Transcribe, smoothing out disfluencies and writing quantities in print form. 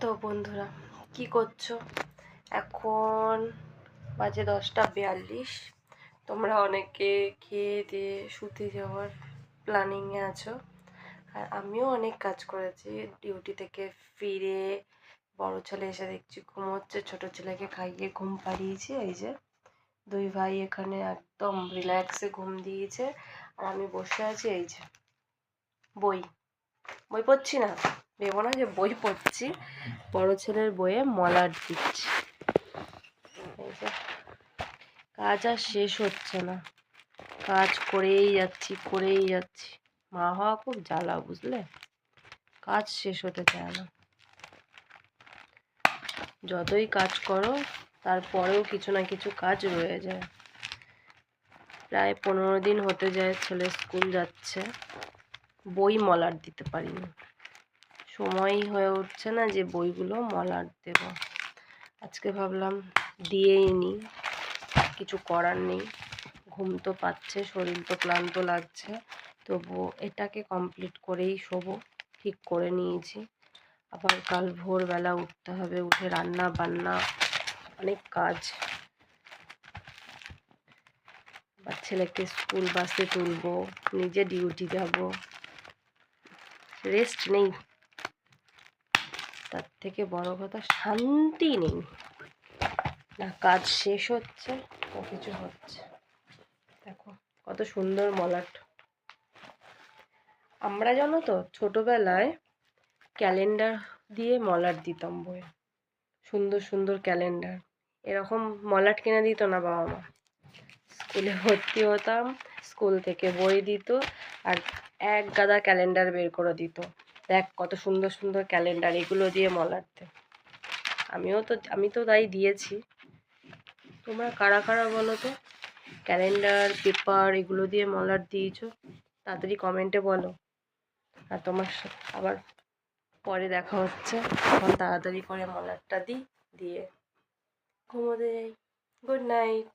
তো বন্ধুরা কি করছো? এখন বাজে 10টা 42। তোমরা অনেকে খেয়ে দিয়ে শুতে যাওয়ার প্ল্যানিংয়ে আছো, আর আমিও অনেক কাজ করেছি। ডিউটি থেকে ফিরে বড় ছেলে এসে দেখছি ঘুমোচ্ছে, ছোট ছেলেকে খাইয়ে ঘুম পাড়িয়েছি। এই যে দুই ভাই এখানে একদম রিল্যাক্সে ঘুম দিয়েছে, আর আমি বসে আছি। এই যে বই বই পড়ছি না, ভেবো না যে বই পড়ছি, বড় ছেলের বইয়ে মলাট দিচ্ছি। এই যে কাজ আর শেষ হচ্ছে না, কাজ করেই যাচ্ছি। মা হওয়া খুব জ্বালা, বুঝলে? কাজ শেষ হতে চায় না। যতই কাজ করো তারপরেও কিছু না কিছু কাজ রয়ে যায়। প্রায় 15 দিন হতে যায় ছেলে স্কুল যাচ্ছে, বই মলাট দিতে পারিনি। সময়ই হয়ে উঠছে না যে বইগুলো মলাট দেব। আজকে ভাবলাম দিয়েই নি, কিছু করার নেই। ঘুম তো পাচ্ছে, শরীর তো ক্লান্ত লাগছে, তবু এটাকে কমপ্লিট করেই শোবো ঠিক করে নিয়েছি। আবার কাল ভোরবেলা উঠতে হবে, উঠে রান্না বান্না অনেক কাজ। আবার ছেলেকে স্কুল বাসে তুলবো, নিজে ডিউটি যাব, রেস্ট নেই। তার থেকে বড় কথা শান্তি নেই, না কাজ শেষ হচ্ছে না কিছু হচ্ছে। দেখো কত সুন্দর মলাট। আমরা জানো তো ছোটবেলায় ক্যালেন্ডার দিয়ে মলাট দিতাম বইয়ে, সুন্দর সুন্দর ক্যালেন্ডার। এরকম মলাট কিনে দিত না বাবা মা। স্কুলে ভর্তি হতাম, স্কুল থেকে বই দিত, আর এক গাদা ক্যালেন্ডার বের করে দিত। দেখ কত সুন্দর সুন্দর ক্যালেন্ডার, এগুলো দিয়ে মলাট দে। আমি তো তাই দিয়েছি। তোমরা কারা কারা বলো তো ক্যালেন্ডার পেপার এগুলো দিয়ে মলাট দিয়েছো? তাড়াতাড়ি কমেন্টে বলো। আর তোমার আবার পরে দেখা হচ্ছে, এখন তাড়াতাড়ি করে মলাটটা দিয়ে ঘুমোতে যাই। Good night.